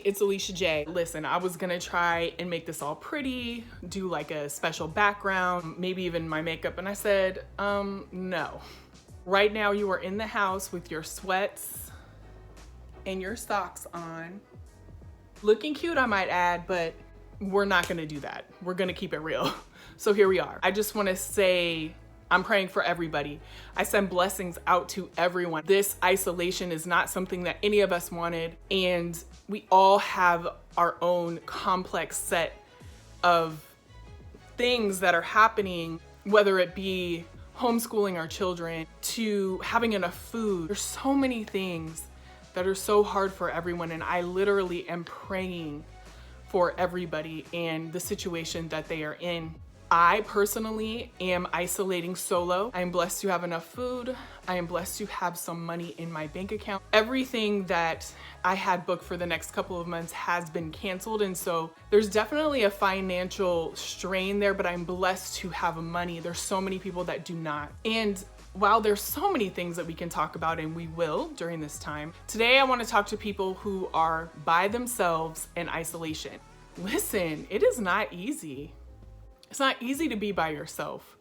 it's Alicia J. Listen, I was gonna try and make this all pretty, do like a special background, maybe even my makeup, and I said, no. Right now you are in the house with your sweats and your socks on. Looking cute, I might add, but we're not gonna do that. We're gonna keep it real. So here we are. I just wanna say, I'm praying for everybody. I send blessings out to everyone. This isolation is not something that any of us wanted, and we all have our own complex set of things that are happening, whether it be homeschooling our children to having enough food. There's so many things that are so hard for everyone, and I literally am praying for everybody and the situation that they are in. I personally am isolating solo. I am blessed to have enough food. I am blessed to have some money in my bank account. Everything that I had booked for the next couple of months has been canceled, and so there's definitely a financial strain there, but I'm blessed to have money. There's so many people that do not. And while there's so many things that we can talk about, and we will during this time, today I want to talk to people who are by themselves in isolation. Listen, it is not easy. It's not easy to be by yourself,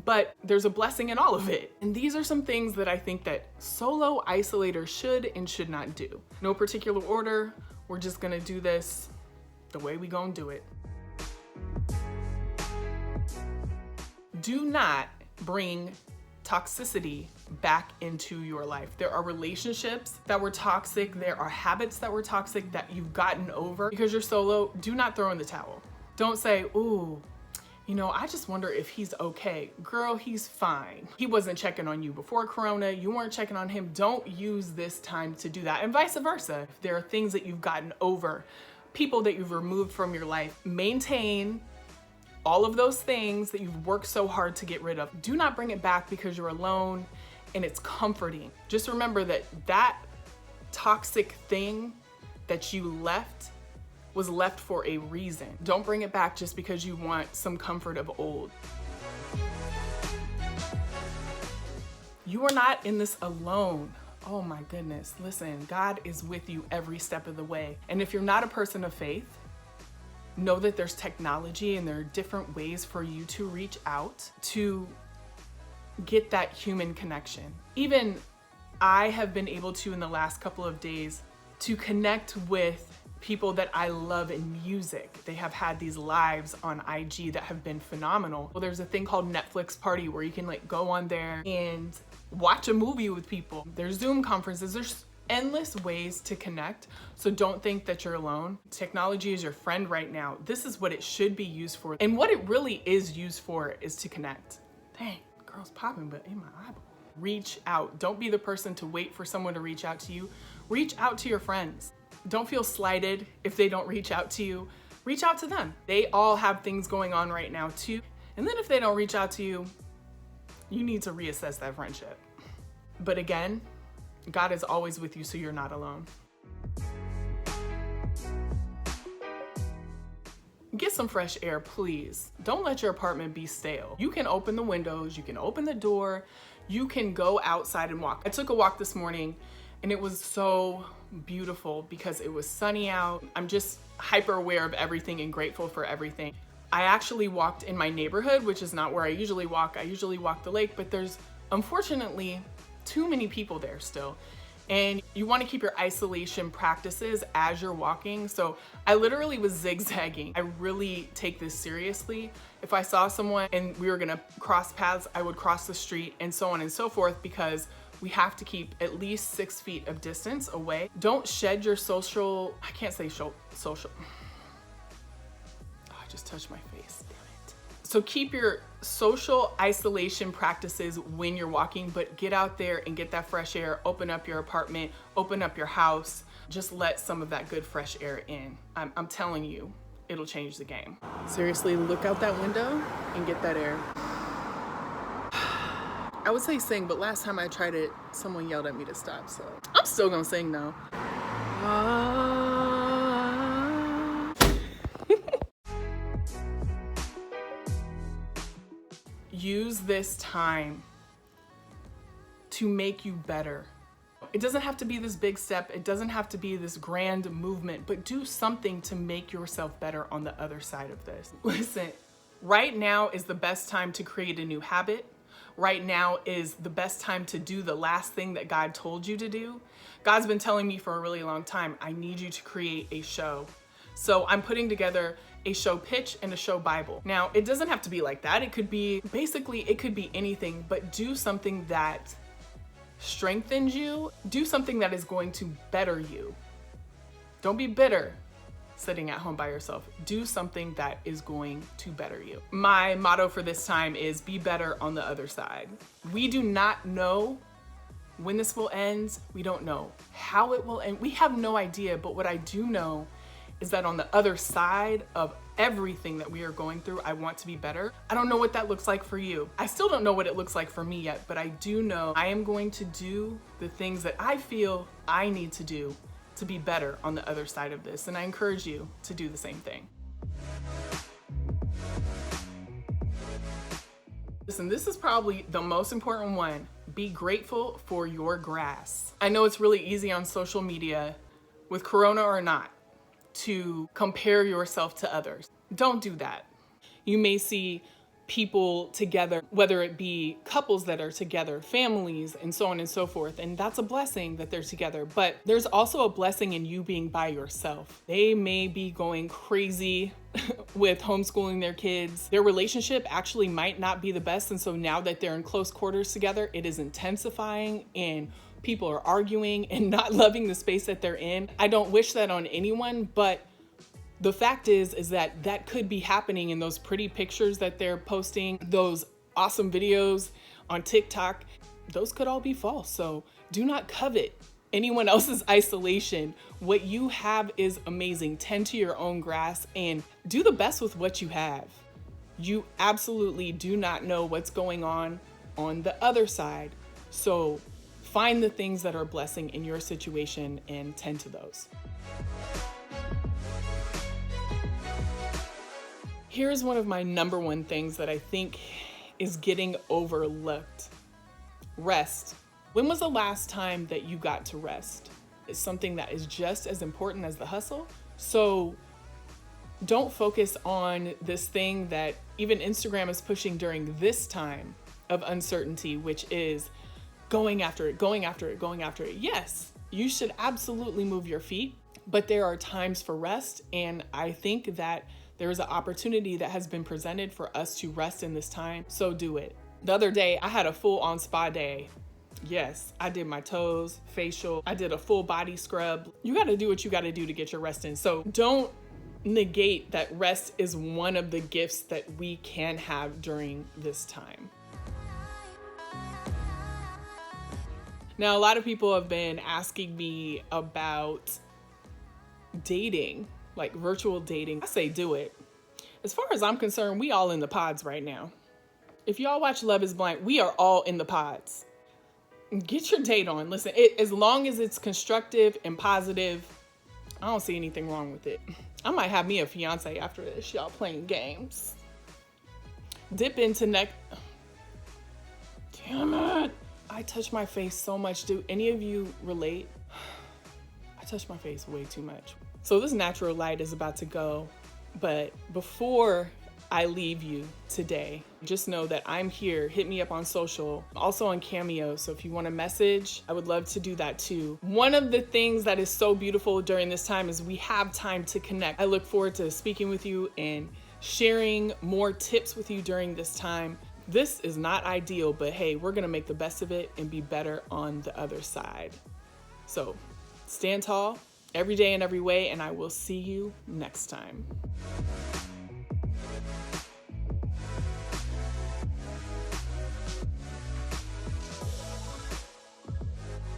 but there's a blessing in all of it. And these are some things that I think that solo isolators should and should not do. No particular order. We're just gonna do this the way we gonna do it. Do not bring toxicity back into your life. There are relationships that were toxic. There are habits that were toxic that you've gotten over. Because you're solo, do not throw in the towel. Don't say, ooh, you know, I just wonder if he's okay. Girl, he's fine. He wasn't checking on you before Corona. You weren't checking on him. Don't use this time to do that, and vice versa. If there are things that you've gotten over, people that you've removed from your life, maintain all of those things that you've worked so hard to get rid of. Do not bring it back because you're alone and it's comforting. Just remember that that toxic thing that you left was left for a reason. Don't bring it back just because you want some comfort of old. You are not in this alone. Oh my goodness. Listen, God is with you every step of the way. And if you're not a person of faith, know that there's technology and there are different ways for you to reach out to get that human connection. Even I have been able to, in the last couple of days, to connect with people that I love in music. They have had these lives on IG that have been phenomenal. Well, there's a thing called Netflix Party where you can like go on there and watch a movie with people. There's Zoom conferences. There's endless ways to connect. So don't think that you're alone. Technology is your friend right now. This is what it should be used for. And what it really is used for is to connect. Dang, girl's popping, but in my eyeball. Reach out. Don't be the person to wait for someone to reach out to you. Reach out to your friends. Don't feel slighted if they don't reach out to you. Reach out to them. They all have things going on right now too. And then if they don't reach out to you, you need to reassess that friendship. But again, God is always with you, so you're not alone. Get some fresh air, please. Don't let your apartment be stale. You can open the windows, you can open the door, you can go outside and walk. I took a walk this morning and it was so beautiful because it was sunny out. I'm just hyper aware of everything and grateful for everything. I actually walked in my neighborhood, which is not where I usually walk. I usually walk the lake, but there's unfortunately too many people there still. And you want to keep your isolation practices as you're walking. So I literally was zigzagging. I really take this seriously. If I saw someone and we were gonna cross paths, I would cross the street and so on and so forth, because we have to keep at least 6 feet of distance away. Don't shed your social, I can't say social. Oh, I just touched my face, damn it. So keep your social isolation practices when you're walking, but get out there and get that fresh air. Open up your apartment, open up your house. Just let some of that good fresh air in. I'm telling you, it'll change the game. Seriously, look out that window and get that air. I would say sing, but last time I tried it, someone yelled at me to stop, so I'm still gonna sing though. Use this time to make you better. It doesn't have to be this big step. It doesn't have to be this grand movement, but do something to make yourself better on the other side of this. Listen, right now is the best time to create a new habit. Right now is the best time to do the last thing that God told you to do. God's been telling me for a really long time, I need you to create a show. So I'm putting together a show pitch and a show Bible. Now, it doesn't have to be like that. It could be, basically, it could be anything, but do something that strengthens you. Do something that is going to better you. Don't be bitter sitting at home by yourself. Do something that is going to better you. My motto for this time is be better on the other side. We do not know when this will end. We don't know how it will end. We have no idea, but what I do know is that on the other side of everything that we are going through, I want to be better. I don't know what that looks like for you. I still don't know what it looks like for me yet, but I do know I am going to do the things that I feel I need to do to be better on the other side of this. And I encourage you to do the same thing. Listen, this is probably the most important one. Be grateful for your grass. I know it's really easy on social media, with Corona or not, to compare yourself to others. Don't do that. You may see people together, whether it be couples that are together, families, and so on and so forth. And that's a blessing that they're together. But there's also a blessing in you being by yourself. They may be going crazy with homeschooling their kids. Their relationship actually might not be the best. And so now that they're in close quarters together, it is intensifying and people are arguing and not loving the space that they're in. I don't wish that on anyone, but the fact is that could be happening in those pretty pictures that they're posting, those awesome videos on TikTok. Those could all be false. So do not covet anyone else's isolation. What you have is amazing. Tend to your own grass and do the best with what you have. You absolutely do not know what's going on the other side. So find the things that are a blessing in your situation and tend to those. Here's one of my number one things that I think is getting overlooked. Rest. When was the last time that you got to rest? It's something that is just as important as the hustle. So don't focus on this thing that even Instagram is pushing during this time of uncertainty, which is going after it, going after it, going after it. Yes, you should absolutely move your feet, but there are times for rest. And I think that there is an opportunity that has been presented for us to rest in this time, so do it. The other day, I had a full-on spa day. Yes, I did my toes, facial, I did a full body scrub. You gotta do what you gotta do to get your rest in. So don't negate that rest is one of the gifts that we can have during this time. Now, a lot of people have been asking me about dating, like virtual dating. I say do it. As far as I'm concerned, we all in the pods right now. If y'all watch Love is Blind, we are all in the pods. Get your date on. Listen, as long as it's constructive and positive, I don't see anything wrong with it. I might have me a fiance after this, y'all playing games. Dip into neck. Damn it. I touch my face so much. Do any of you relate? I touch my face way too much. So this natural light is about to go, but before I leave you today, just know that I'm here. Hit me up on social, also on Cameo. So if you want a message, I would love to do that too. One of the things that is so beautiful during this time is we have time to connect. I look forward to speaking with you and sharing more tips with you during this time. This is not ideal, but hey, we're gonna make the best of it and be better on the other side. So stand tall every day in every way, and I will see you next time.